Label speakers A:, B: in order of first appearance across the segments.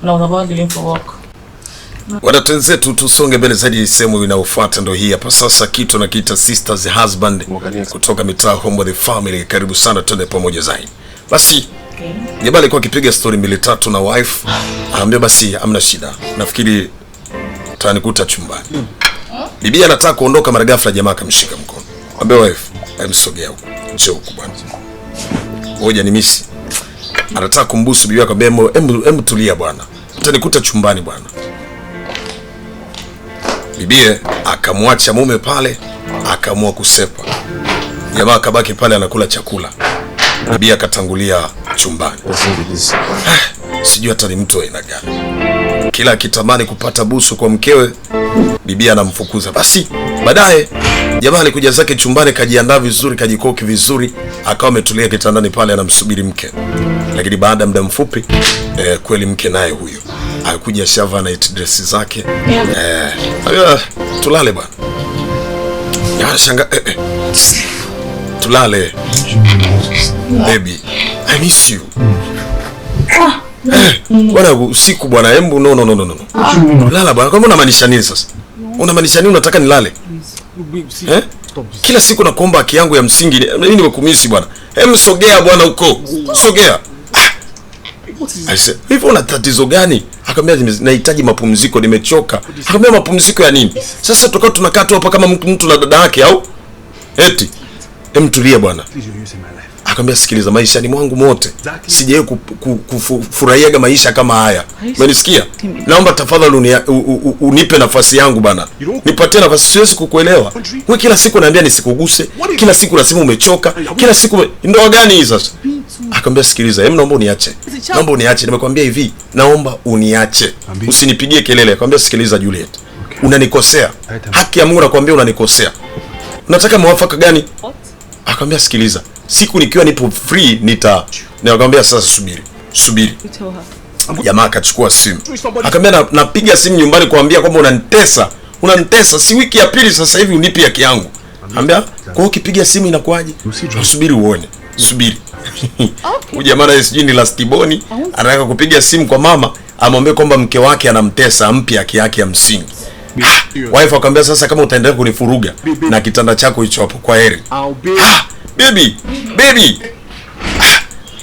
A: when I was about leaving for work.
B: Wanatenzetu tusonge mbele zaidi. Sehemu inayofuata ndio hii hapa sasa. Kitu na kita Sisters Husband kutoka mitaa Home of the Family. Karibu sana, twende pamoja zaidi. Basi Jabali alikuwa akipiga story mbili tatu na wife. Anambia basi hamna shida, nafikiri tanikuta chumbani. Bibi anataka kuondoka, mara ghafla jamaa akamshika mkono. Anambia wife, amsogea huko. Njoo huko bwana. Ngoja ni misi. Anataka kumbusu bibi, akamwambia hebu tulia bwana. Tanikuta chumbani bwana. Bibie akamwacha mume pale, akaamua kusepa. Jamaa akabaki pale anakula chakula. Bibie akatangulia chumbani. Sijui hata ni mtu aina gani. Kila akitamani kupata busu kwa mkewe, bibie anamfukuza. Basi baadaye jamaa alikuja zake chumbani, kajiandaa vizuri, kajikoki vizuri, akawa ametulia kitandani pale anamsubiri mke. Lakini baada muda mfupi kweli mke naye huyo alikuja shava na dress zake. Tulale bwana. Shanga tulale. Baby, I miss you. Bwana usiku bwana, embu no. Lala bwana, kama unamaanisha nini sasa? Unamaanisha nini, unataka nilale? Kila siku nakuomba haki yangu ya msingi. Mimi nimekumisi bwana. Sogea bwana huko. Sogea. Hivi una tatizo gani? Akamwambia nahitaji mapumziko, nimechoka. Akamwambia mapumziko ya nini? Sasa tukao tunakaa tu hapa kama mtu na dada yake au? Eti. Tulia bwana. Akamwambia sikiliza, maisha ni mwangu mote. Sijaye kufurahiaga maisha kama haya. Umenisikia? Naomba tafadhali unipe nafasi yangu bana. Nipatie nafasi, siwezi kukuelewa. Wewe kila siku naambia nisikuguse, kila siku unasema umechoka, kila siku ndoa gani hii sasa? Akamwambia sikiliza, naomba uniache. Naomba uniache, nimekwambia hivi, naomba uniache. Usinipigie kelele. Akamwambia sikiliza Juliet. Unanikosea. Haki ya Mungu nakwambia unanikosea. Unataka mwafaka gani? Akamwambia sikiliza, siku nikiwa nipo free nikamwambia sasa subiri. Jamaa akachukua simu. Akamwambia napiga simu nyumbani kuambia kwamba unanitesa, si wiki ya pili sasa hivi unipi haki yangu. Akamwambia kwa hiyo ukipiga simu inakuaje? Subiri uone. Subiri. Huyu jamaa na sijui ni lastiboni, anataka kupiga simu kwa mama amwambie kwamba mke wake anamtesa, ampi haki yake ya msingi. Wife akamwambia sasa kama utaendelea kunifuruga na kitanda chako hicho hapo, kwa heri. Baby.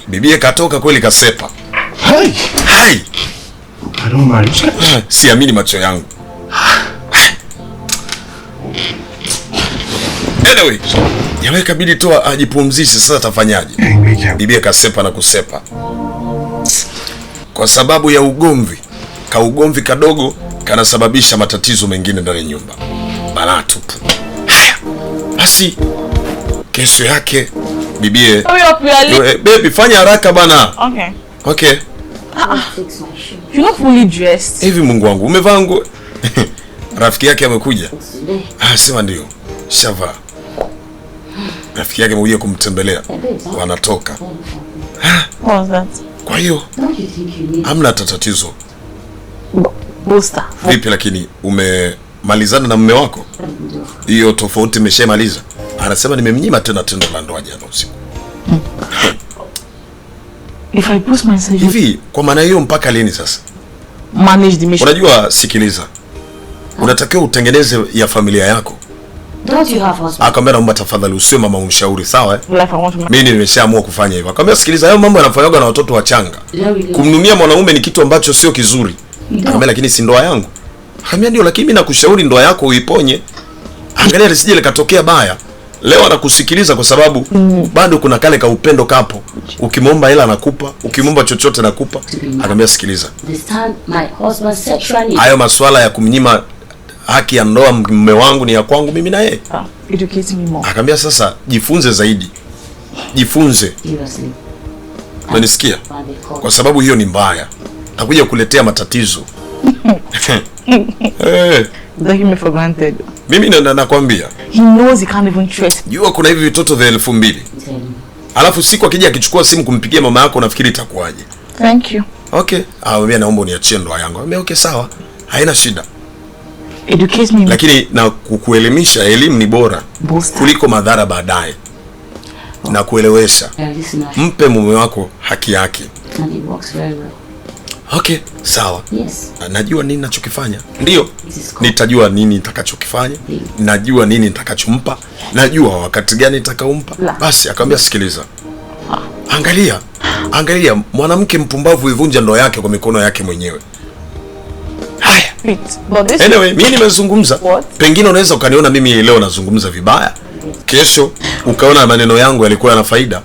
B: Bibi katoka kweli kasepa. Hai. I don't mind. Siamini macho yangu. Anyway, yawe kabidi tu ajipumzishe, sasa atafanyaje? Bibi kasepa na kusepa. Kwa sababu ya ugomvi kadogo kanasababisha matatizo mengine ndani ya nyumba. Balaa tupu. Basi kesho yake bibie, baby fanya haraka bana. Okay.
A: You're not fully dressed.
B: Hivi Mungu wangu, umevaa nguo? Rafiki yake amekuja. Sema ndio. Shava. Rafiki yake amekuja kumtembelea. Wanatoka.
A: What was that?
B: Kwa hiyo hamna tatizo.
A: Booster.
B: Vipi lakini umemalizana na mume wako? Hiyo tofauti imeshamaliza. Anasema nimemnyima tena tendo la ndoa jana usiku.
A: If I post myself
B: hivi, kwa maana hiyo mpaka lini sasa?
A: Manage the mission.
B: Unajua, sikiliza. Unatakiwa utengeneze ya familia yako.
C: Don't you have husband?
B: Akamwambia naomba tafadhali usiwe mama unishauri, sawa Mimi nimeshaamua kufanya hivyo. Akamwambia sikiliza, hayo mambo yanafanywa na watoto wachanga. Kumnunia mwanaume ni kitu ambacho sio kizuri. Akamwambia lakini si ndoa yangu. Akamwambia ndio, lakini mimi nakushauri ndoa yako uiponye. Angalia lisije likatokea baya. Leo anakusikiliza kwa sababu bado kuna kale ka upendo kapo. Ukimwomba hela anakupa, ukimwomba chochote anakupa. Akamwambia sikiliza, hayo masuala ya kumnyima haki ya ndoa mume wangu ni ya kwangu mimi na yeye. Akamwambia sasa jifunze zaidi. Jifunze. Unanisikia? Kwa sababu hiyo ni mbaya. Takuja kuletea matatizo.
A: Take me for granted.
B: Mimi nakwambia.
A: He knows he can't even trust.
B: Jua kuna hivi vitoto vya 2000. Alafu siku akija akichukua simu kumpigia mama yako unafikiri itakuwaje?
A: Thank you.
B: Okay. Mimi naomba uniachie ndoa yangu. Mimi okay sawa. Haina shida.
A: Educate me.
B: Lakini na kukuelimisha, elimu ni bora kuliko madhara baadaye. Na kuelewesha. Mpe mume wako haki yake. Okay, sawa.
C: Yes.
B: Najua nini nachokifanya. Ndio. Nitajua nini nitakachokifanya. Najua nini nitakachompa. Najua wakati gani nitakaompa. Basi akamwambia sikiliza. Angalia mwanamke mpumbavu ivunja ndoa yake kwa mikono yake mwenyewe. Haya. Anyway, mimi nimezungumza. Pengine unaweza ukaniona mimi leo nazungumza vibaya. Kesho ukaona maneno yangu yalikuwa yana faida.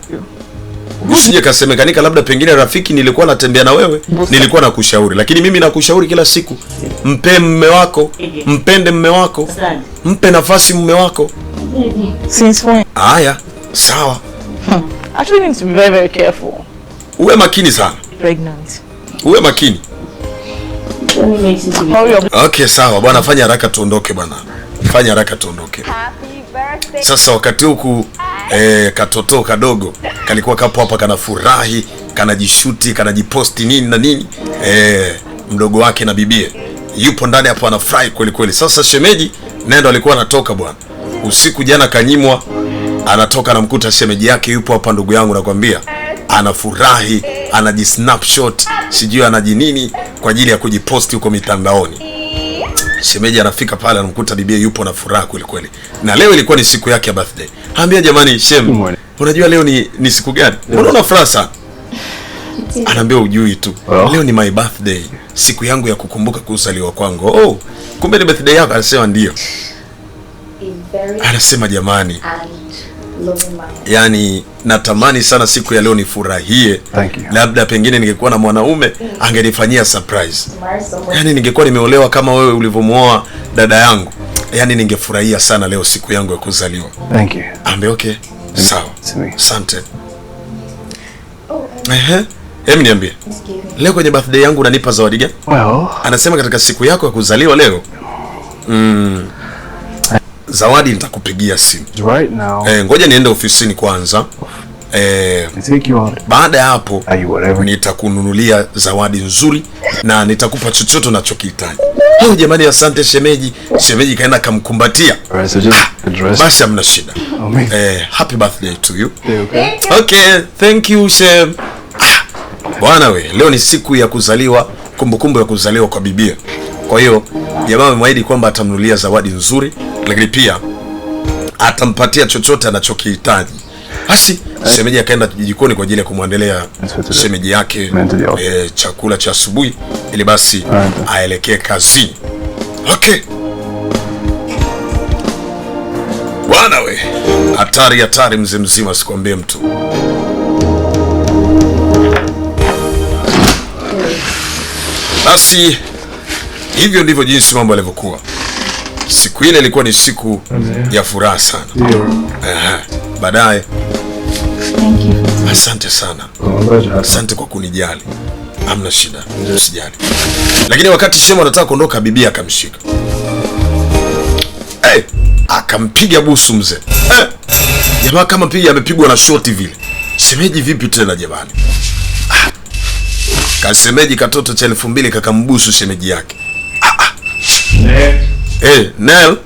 B: Usije kasemekanika labda pengine rafiki nilikuwa natembea na wewe, nilikuwa nakushauri, lakini mimi nakushauri kila siku. Mpe mume wako, mpende mume wako, mpe nafasi mume wako.
A: Since when?
B: Haya, sawa.
A: Actually need to be very, very careful.
B: Uwe makini sana.
A: Pregnant.
B: Uwe makini.
A: Hurry up.
B: Okay, sawa bwana, fanya haraka tuondoke bwana. Fanya haraka tuondoke. Sasa wakati huku katoto kadogo kalikuwa kapo hapa kanafurahi, kanajishuti, kanajiposti nini na nini. Mdogo wake na bibie yupo ndani hapo anafurahi kweli kweli. Sasa shemeji nendo alikuwa anatoka bwana. Usiku jana kanyimwa, anatoka anamkuta shemeji yake yupo hapa, ndugu yangu nakwambia. Anafurahi, anajisnapshot, sijui anajinini kwa ajili ya kujiposti huko mitandaoni. Shemeji anafika pale anamkuta bibie yupo na furaha kweli kweli. Na leo ilikuwa ni siku yake ya birthday. Ambia jamani, shem, unajua leo ni siku gani? Unaona furaha sana. Anaambia ujui tu. Leo ni my birthday. Siku yangu ya kukumbuka kuzaliwa kwangu. Oh, kumbe ni birthday yako? Anasema ndio. Anasema jamani, yani natamani sana siku ya leo nifurahie. Labda pengine ningekuwa na mwanaume angenifanyia surprise. Yani ningekuwa nimeolewa kama wewe ulivyomuoa dada yangu. Yani ningefurahia sana leo siku yangu ya kuzaliwa.
D: Thank you.
B: Ambe okay. Sawa. Asante. Hebu niambie. Leo kwenye birthday yangu unanipa zawadi gani?
D: Well,
B: anasema katika siku yako ya kuzaliwa leo. Zawadi nitakupigia simu.
D: Right now.
B: Ngoja niende ofisini kwanza. Baada ya hapo nitakununulia zawadi nzuri na nitakupa chochote unachokihitaji. Jamani, asante shemeji. Shemeji kaenda kamkumbatia. Basi hamna shida. Happy birthday to you. Okay, thank you Shem. Bwana we, leo ni siku ya kuzaliwa, kumbukumbu ya kuzaliwa kwa bibia. Kwa hiyo jamaa amemwahidi kwamba atamnunulia zawadi nzuri, lakini pia atampatia chochote anachokihitaji. Basi shemeji akaenda jikoni kwa ajili ya kumwandalia shemeji yake chakula cha asubuhi ili basi aelekee kazini. Okay. Bwana we, hatari mzee mzima, sikwambie mtu. Basi hivyo ndivyo jinsi mambo yalivyokuwa. Siku ile ilikuwa ni siku ya furaha sana. Baadaye, asante sana. Asante kwa kunijali. Hamna shida, usijali. Lakini wakati Shemo anataka kuondoka, bibi akamshika. Akampiga busu mzee. Jamaa kama piga amepigwa na shoti vile. Shemeji vipi tena jamani? Kasemeji katoto cha 2000 kakambusu shemeji yake. Nel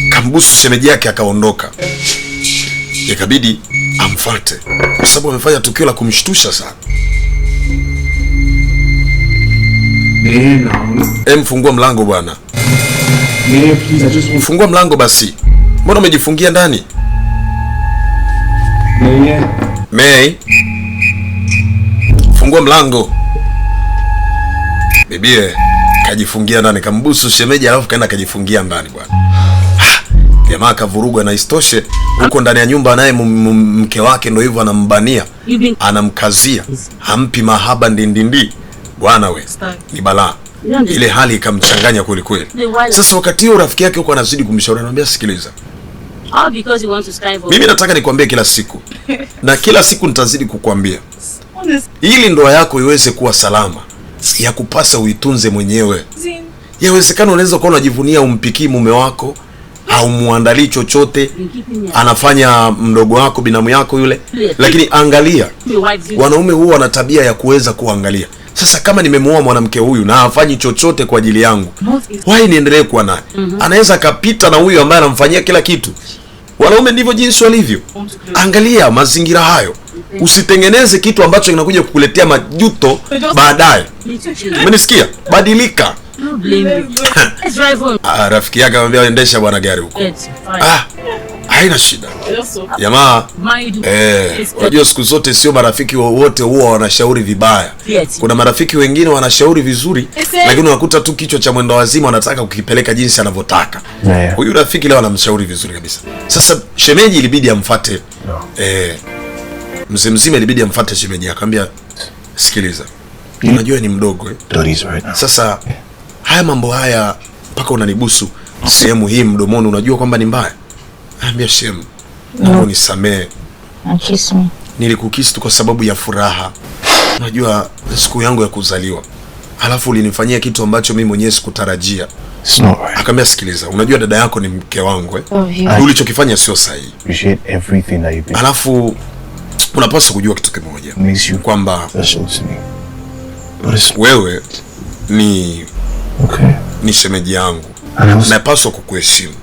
B: kambusu shemeji yake akaondoka. Ikabidi amfuate kwa sababu amefanya tukio la kumshtusha sana. Fungua mlango bwana. Fungua mlango basi. Mbona umejifungia ndani? May. Fungua mlango. Bibie kajifungia ndani, kambusu shemeji alafu kaenda kajifungia ndani bwana. Jamaa kavurugwa na istoshe huko ndani ya nyumba, naye mke wake ndio hivyo anambania, anamkazia, hampi mahaba ndindindi. Bwana we, ni balaa. Ile hali ikamchanganya kweli kweli. Sasa wakati huo rafiki yake huko anazidi kumshauri, anamwambia sikiliza. Mimi nataka nikwambie kila siku. Na kila siku nitazidi kukwambia. Ili ndoa yako iweze kuwa salama, ya kupasa uitunze mwenyewe. Yawezekana unaweza kuwa unajivunia umpikii mume wako au muandalii chochote, anafanya mdogo wako, binamu yako yule, lakini angalia, wanaume huwa wana tabia ya kuweza kuangalia. Sasa kama nimemuoa mwanamke huyu na hafanyi chochote kwa ajili yangu, why niendelee kuwa naye? Anaweza kapita na huyu ambaye anamfanyia kila kitu. Wanaume ndivyo jinsi walivyo. Angalia mazingira hayo. Usitengeneze kitu ambacho kinakuja kukuletea majuto baadaye. Umenisikia? Badilika. Rafiki yake anamwambia endesha bwana gari huko. Haina shida. Jamaa, unajua siku zote sio marafiki wote huwa wanashauri vibaya. Kuna marafiki wengine wanashauri vizuri, lakini unakuta tu kichwa cha mwendo wazima wanataka kukipeleka jinsi anavyotaka. Huyu rafiki leo anamshauri vizuri kabisa. Sasa shemeji ilibidi amfuate. Mzee mzima ilibidi amfuate shemeji, akamwambia sikiliza. Unajua ni mdogo Sasa haya mambo haya mpaka unanibusu sehemu hii mdomoni, unajua kwamba ni mbaya. Ambia shemu, naomba unisamee.
A: Kiss me.
B: Nilikukisi tu kwa sababu ya furaha. Unajua siku yangu ya kuzaliwa. Halafu ulinifanyia kitu ambacho mimi mwenyewe sikutarajia. Akamwambia sikiliza, unajua dada yako ni mke wangu ulichokifanya sio sahihi. Halafu unapaswa kujua kitu kimoja, kwamba wewe ni shemeji yangu. Napaswa kukuheshimu.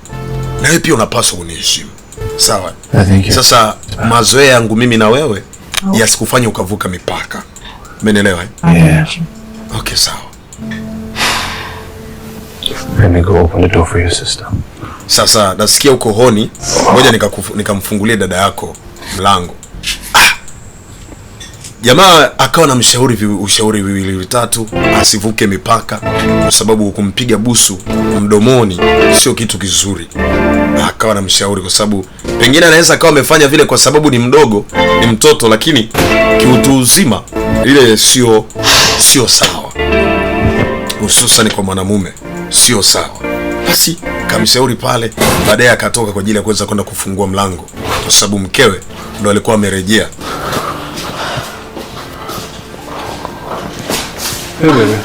B: Na wewe pia unapaswa kuniheshimu. Sawa? Sasa mazoea yangu mimi na wewe yasikufanya ukavuka mipaka. Umeelewa? Okay, sawa.
D: Let me go open the door for your sister.
B: Sasa nasikia uko honi, ngoja nikamfungulie dada yako mlango. Jamaa akawa na ushauri viwili vitatu asivuke mipaka, kwa sababu kumpiga busu mdomoni sio kitu kizuri. Akawa na mshauri kwa sababu pengine anaweza akawa amefanya vile kwa sababu ni mdogo, ni mtoto, lakini kiutu uzima ile sio sawa. Hususan kwa mwanamume sio sawa. Basi kamshauri pale, baadaye akatoka kwa ajili ya kuweza kwenda kufungua mlango kwa sababu mkewe ndo alikuwa amerejea.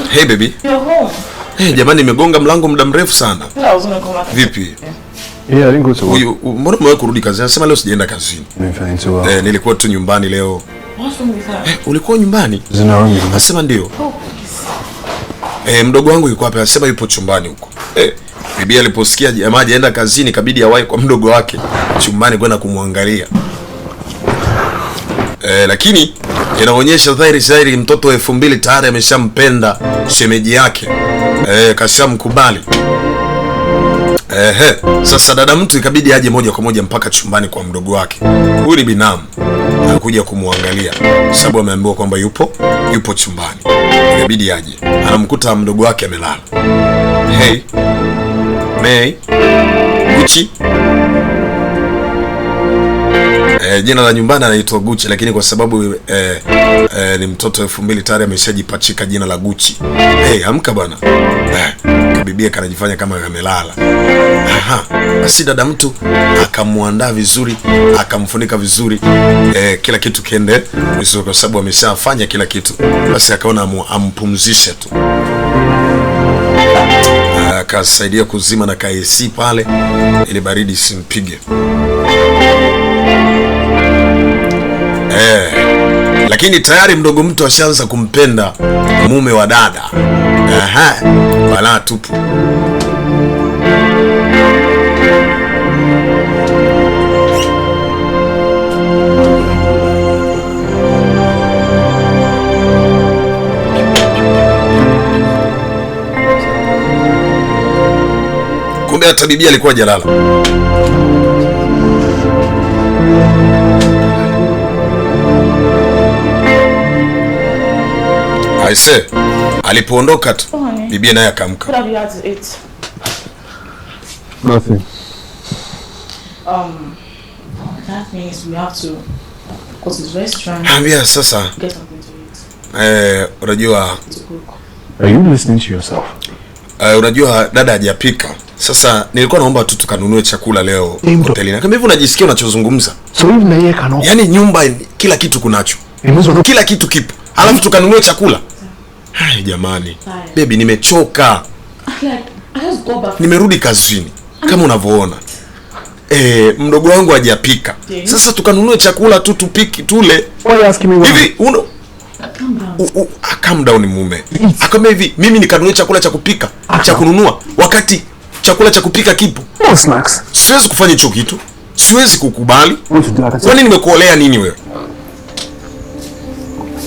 B: Hey baby.
A: You're home.
B: Hey jamani, nimegonga mlango muda mrefu sana.
A: I was gonna come back.
B: Vipi?
D: Yeah, I didn't go to work.
B: Mbona umewahi kurudi kazini? Nasema leo sijaenda kazini. Nilikuwa tu nyumbani leo.
A: What's wrong with her?
B: Ulikuwa nyumbani? Nasema ndio. Mdogo wangu yuko hapa, anasema yupo chumbani huko. Bibi aliposikia jamaa hajaenda kazini, kabidi awahi kwa mdogo wake chumbani kwenda kumwangalia. Lakini inaonyesha dhahiri mtoto wa 2000 tayari ameshampenda shemeji yake. Kashamkubali. Sasa dada mtu ikabidi aje moja kwa moja mpaka chumbani kwa mdogo wake. Huyu ni binamu. Anakuja kumwangalia sababu ameambiwa kwamba yupo chumbani. Ikabidi aje. Anamkuta mdogo wake amelala. Hey. May. Gucci. Jina la nyumbani anaitwa Gucci, lakini kwa sababu ni mtoto 2000 tayari ameshajipachika jina la Gucci. Amka bwana. Kabibia kanajifanya kama amelala. Basi dada mtu akamuandaa vizuri, akamfunika vizuri, kila kitu kiende vizuri kwa sababu ameshafanya kila kitu. Basi akaona ampumzishe tu. Akasaidia kuzima na AC pale ili baridi simpige. Lakini tayari mdogo mtu ashaanza kumpenda mume wa dada. Balaa tupu. Kumbe hata bibi alikuwa jalala. Aise, alipoondoka tu bibi naye akamka.
A: What have you had to eat?
D: Nothing.
A: That means we have to go to the restaurant.
B: Ambia sasa.
A: Get something to eat.
B: Unajua.
D: Are you listening to yourself?
B: Unajua dada hajapika. Sasa nilikuwa naomba tu tukanunue chakula leo hotelini. Kama hivi unajisikia unachozungumza?
D: So even na yeye kana.
B: Yaani nyumba kila kitu kunacho. Kila kitu kipo. Alafu tukanunue chakula. Hai jamani. Baby nimechoka. Nimerudi kazini kama unavyoona. Mdogo wangu hajapika. Sasa tukanunue chakula tu tupiki tule. Hivi calm down mume. Akamwambia hivi, mimi nikanunue chakula cha kupika, cha kununua wakati chakula cha kupika kipo.
D: No snacks.
B: Siwezi kufanya hicho kitu. Siwezi kukubali. Kwani nimekuolea nini wewe?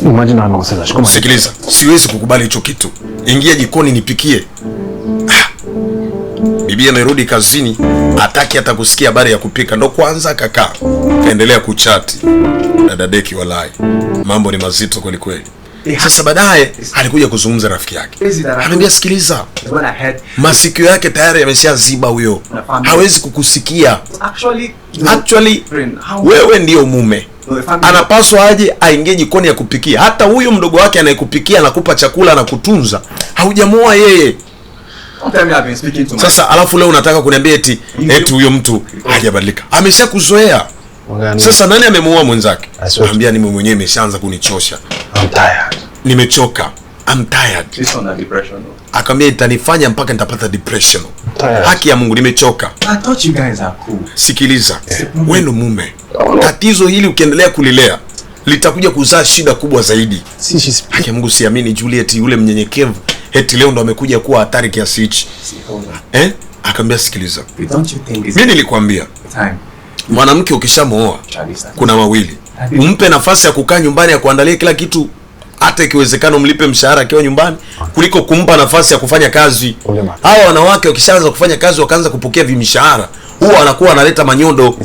D: Imagine how nonsense. Come on.
B: Sikiliza, siwezi kukubali hicho kitu. Ingia jikoni nipikie. Bibi amerudi kazini, hataki hata kusikia habari ya kupika. Ndo kwanza kakaa, kaendelea kuchati na dadeki. Walai, mambo ni mazito kweli kweli. Sasa baadaye alikuja kuzungumza rafiki yake. Anambia, sikiliza, masikio yake tayari yameshaziba huyo. Hawezi kukusikia. Actually, wewe ndio mume. Anapaswa aje aingie jikoni ya kupikia. Hata huyo mdogo wake anayekupikia, anakupa chakula na kutunza, haujamuoa yeye. Sasa alafu leo unataka kuniambia eti huyo mtu hajabadilika. Ameshakuzoea. Sasa nani amemuoa mwenzake? Anambia ni mimi mwenyewe, imeshaanza kunichosha.
D: I'm tired.
B: Nimechoka. I'm tired.
E: This on a depression.
B: Akamwambia itanifanya mpaka nitapata depression. Haki ya Mungu, nimechoka.
E: I thought you guys are cool.
B: Sikiliza, wewe ndo mume. Tatizo hili ukiendelea kulilea litakuja kuzaa shida kubwa zaidi. Haki ya Mungu, siamini Juliet yule mnyenyekevu eti leo ndo amekuja kuwa hatari kiasi hichi. Akamwambia, sikiliza, mimi nilikwambia mwanamke ukishamooa kuna mawili. Umpe nafasi ya kukaa nyumbani ya kuandalia kila kitu, hata ikiwezekana umlipe mshahara akiwa nyumbani, kuliko kumpa nafasi ya kufanya kazi. Hawa wanawake wakishaanza kufanya kazi wakaanza kupokea vimishahara, huwa anakuwa analeta manyondo.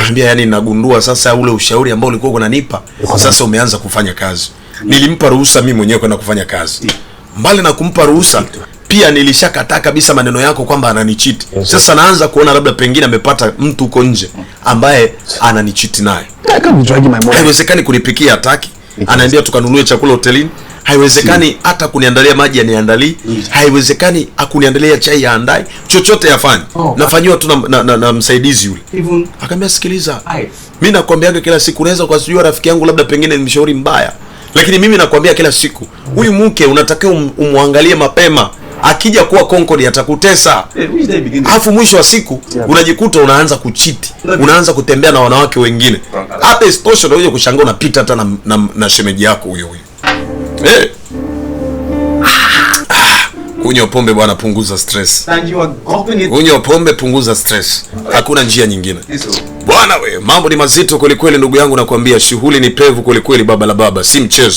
B: Anambia, yani nagundua sasa ule ushauri ambao ulikuwa unanipa sasa umeanza kufanya kazi. Nilimpa ruhusa mimi mwenyewe kwenda kufanya kazi. Mbali na kumpa ruhusa, pia nilishakataa kabisa maneno yako kwamba ananichiti. Sasa naanza kuona labda pengine amepata mtu huko nje ambaye ananichiti naye. Haiwezekani kunipikia hataki. Anaambia tukanunue chakula hotelini. Haiwezekani hata kuniandalia maji aniandalie. Haiwezekani akuniandalia chai yaandai. Chochote yafanye. Nafanyiwa tu na msaidizi yule. Akamwambia, sikiliza, mimi nakwambiaga kila siku, unaweza ukasijua rafiki yangu labda pengine ni mshauri mbaya, lakini mimi nakwambia kila siku, huyu mke unatakiwa umwangalie mapema. Akija kuwa Concord atakutesa. Alafu mwisho wa siku unajikuta unaanza kuchiti, unaanza kutembea na wanawake wengine. Hata isitoshe unakuja kushangaa unapita hata na shemeji yako huyo huyo. Kunywa pombe bwana, punguza stress. Kunywa pombe, punguza stress. Hakuna njia nyingine. Bwana we, mambo ni mazito kweli kweli ndugu yangu, nakwambia shughuli ni pevu kweli kweli, baba la baba, si mchezo.